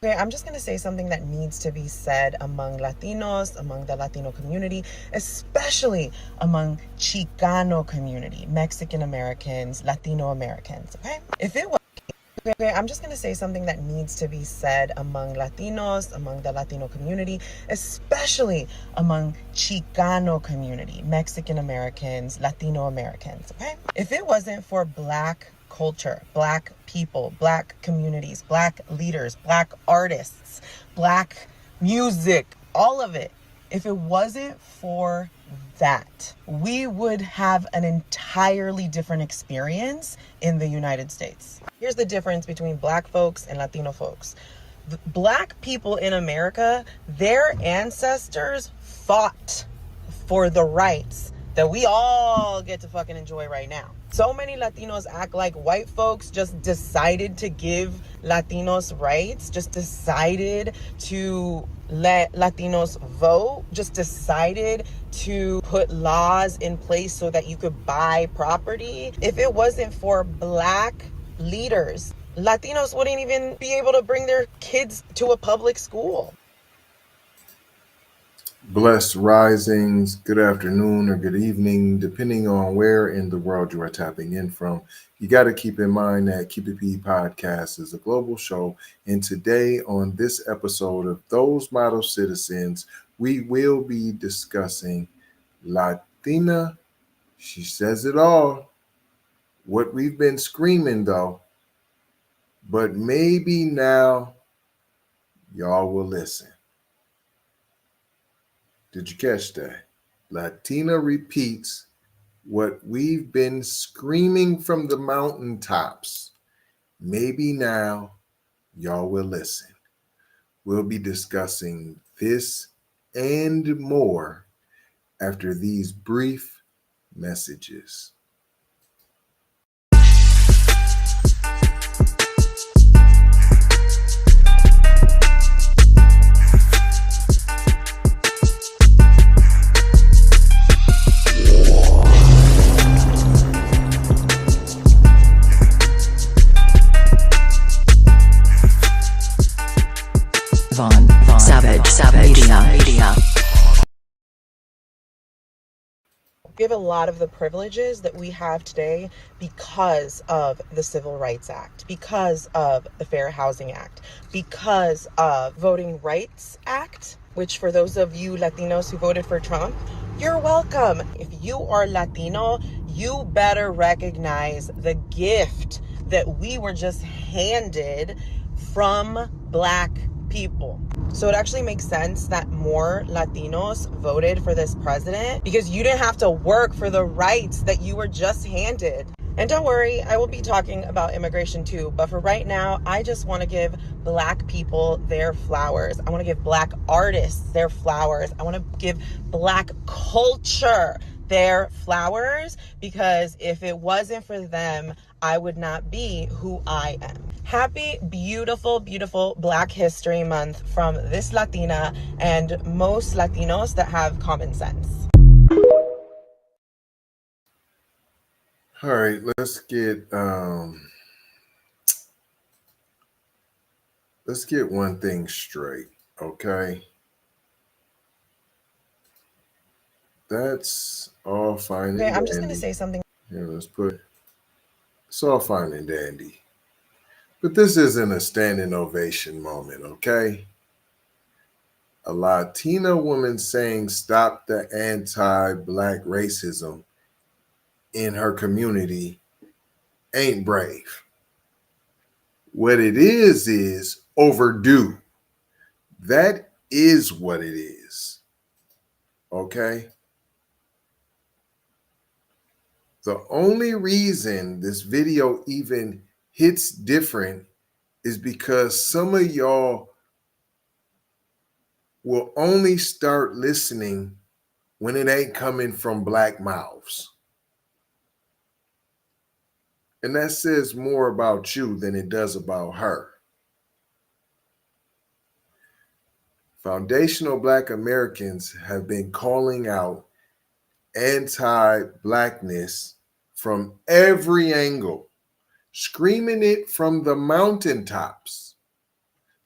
Okay, I'm just going to say something that needs to be said among Latinos, among the Latino community, especially among Chicano community, Mexican Americans, Latino Americans, okay? Okay, I'm just going to say something that needs to be said among Latinos, among the Latino community, especially among Chicano community, Mexican Americans, Latino Americans, okay? If it wasn't for Black culture, Black people, Black communities, Black leaders, Black artists, Black music, all of it, if it wasn't for that, we would have an entirely different experience in the United States. Here's the difference between Black folks and Latino folks. The Black people in America, their ancestors fought for the rights that we all get to fucking enjoy right now. So many Latinos act like white folks just decided to give Latinos rights, just decided to let Latinos vote, just decided to put laws in place so that you could buy property. If it wasn't for Black leaders, Latinos wouldn't even be able to bring their kids to a public school. Blessed risings, good afternoon or good evening, depending on where in the world you are tapping in from. You got to keep in mind that Keep It P podcast is a global show. And today, on this episode of Those Model Citizens, we will be discussing Latina. She says it all. What we've been screaming, though, but maybe now y'all will listen. Did you catch that? Latina repeats what we've been screaming from the mountaintops. Maybe now y'all will listen. We'll be discussing this and more after these brief messages. Savage Media. We have a lot of the privileges that we have today because of the Civil Rights Act, because of the Fair Housing Act, because of Voting Rights Act, which for those of you Latinos who voted for Trump, you're welcome. If you are Latino, you better recognize the gift that we were just handed from Black people. So it actually makes sense that more Latinos voted for this president because you didn't have to work for the rights that you were just handed. And don't worry, I will be talking about immigration too, but for right now, I just want to give Black people their flowers. I want to give Black artists their flowers. I want to give Black culture their flowers, because if it wasn't for them, I would not be who I am. Happy, beautiful, beautiful Black History Month from this Latina and most Latinos that have common sense. All right, let's get one thing straight, okay? That's all fine and dandy. I'm just going to say something. Here, it's all fine and dandy. But this isn't a standing ovation moment, okay? A Latina woman saying stop the anti-Black racism in her community ain't brave. What it is overdue. That is what it is, okay? The only reason this video even hits different is because some of y'all will only start listening when it ain't coming from Black mouths. And that says more about you than it does about her. Foundational Black Americans have been calling out anti-Blackness from every angle, screaming it from the mountaintops.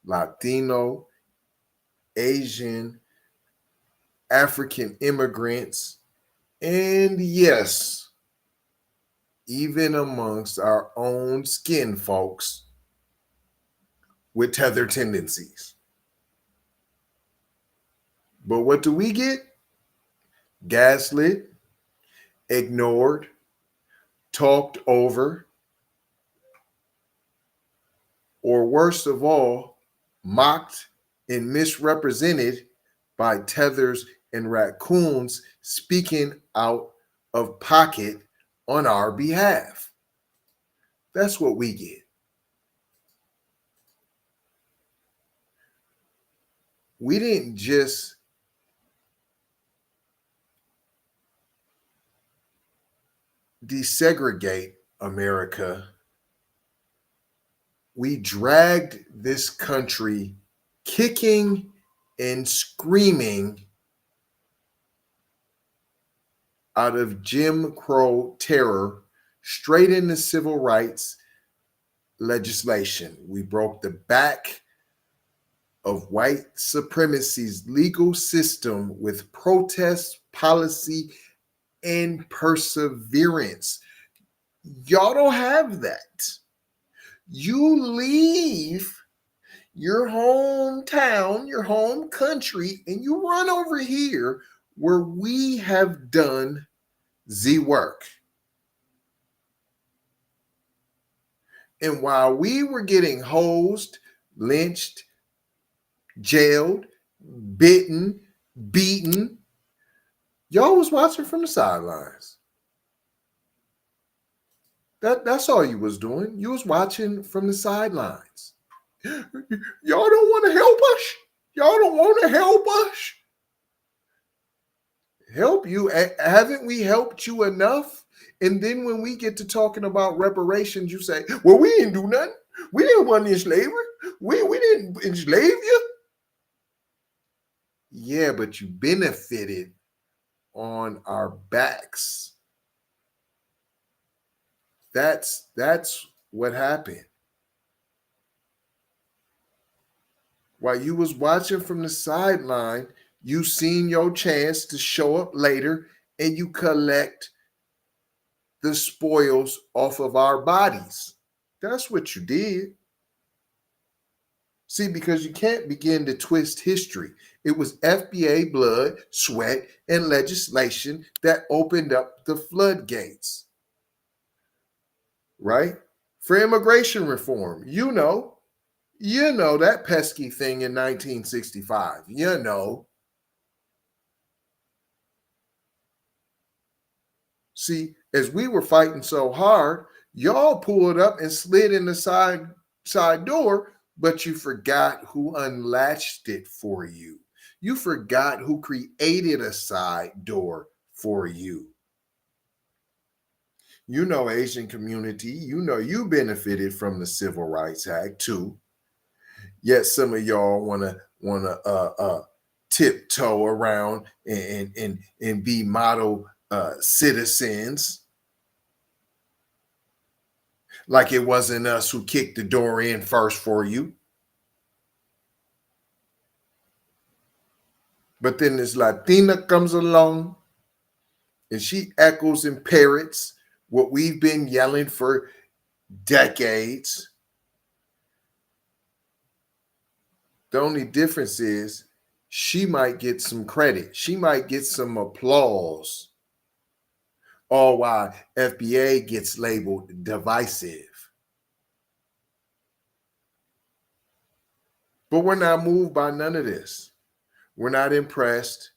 Latino, Asian, African immigrants, and yes, even amongst our own skin folks with tether tendencies. But what do we get? Gaslit, ignored, talked over, or worst of all, mocked and misrepresented by tethers and raccoons speaking out of pocket on our behalf. That's what we get. We didn't just desegregate America, we dragged this country kicking and screaming out of Jim Crow terror straight into civil rights legislation. We broke the back of white supremacy's legal system with protest, policy, and perseverance. Y'all don't have that. You leave your hometown, your home country, and you run over here where we have done the work. And while we were getting hosed, lynched, jailed, bitten, beaten, y'all was watching from the sidelines. That's all you was doing. You was watching from the sidelines. Y'all don't want to help us? Y'all don't want to help us? Help you? Haven't we helped you enough? And then when we get to talking about reparations, you say, well, we didn't do nothing. We didn't want to slavery. We didn't enslave you. Yeah, but you benefited on our backs. That's what happened. While you was watching from the sideline, you seen your chance to show up later and you collect the spoils off of our bodies. That's what you did. See, because you can't begin to twist history. It was FBA blood, sweat, and legislation that opened up the floodgates. Right? For immigration reform, you know that pesky thing in 1965. You know. See, as we were fighting so hard, y'all pulled up and slid in the side door, but you forgot who unlatched it for you. You forgot who created a side door for you. You know, Asian community, you know you benefited from the Civil Rights Act too. Yet some of y'all wanna tiptoe around and be model citizens, like it wasn't us who kicked the door in first for you. But then this Latina comes along and she echoes and parrots what we've been yelling for decades. The only difference is she might get some credit. She might get some applause. All while FBA gets labeled divisive. But we're not moved by none of this. We're not impressed.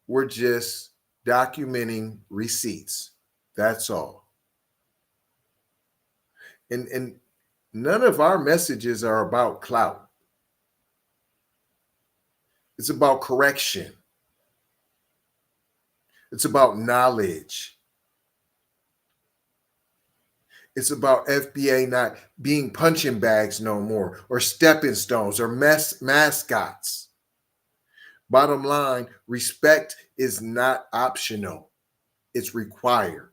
We're just documenting receipts. That's all. And none of our messages are about clout. It's about correction. It's about knowledge. It's about FBA not being punching bags no more, or stepping stones, or mascots. Bottom line, respect is not optional. It's required.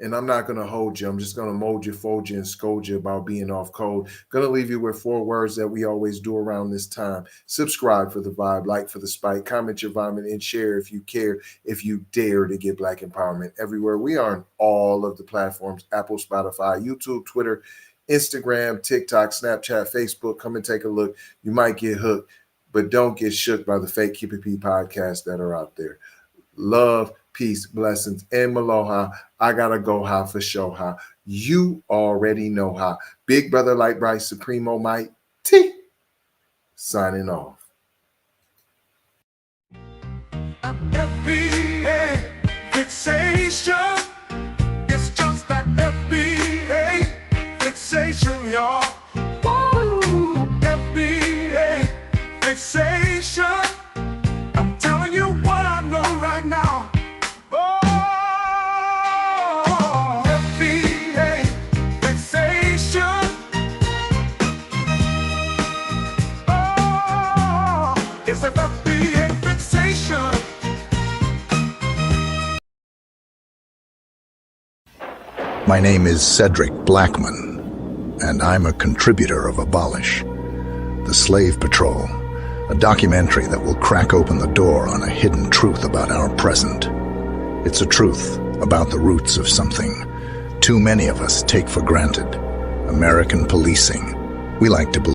And I'm not going to hold you. I'm just going to mold you, fold you, and scold you about being off code. Going to leave you with 4 words that we always do around this time. Subscribe for the vibe, like for the spike, comment your vomit, and share if you care, if you dare to get Black empowerment everywhere. We are on all of the platforms: Apple, Spotify, YouTube, Twitter, Instagram, TikTok, Snapchat, Facebook. Come and take a look. You might get hooked, but don't get shook by the fake Keep It P podcasts that are out there. Love, peace, blessings, and aloha. I gotta go high for show high. You already know how. Big Brother Light Bright Supremo Might T. Signing off. FBA fixation. It's just that FBA fixation, y'all. Woo! FBA fixation. I'm telling you what I know right now. Oh, FBA fixation. Oh, it's an FBA fixation. My name is Cedric Blackman, and I'm a contributor of Abolish, The Slave Patrol, a documentary that will crack open the door on a hidden truth about our present. It's a truth about the roots of something too many of us take for granted: American policing. We like to believe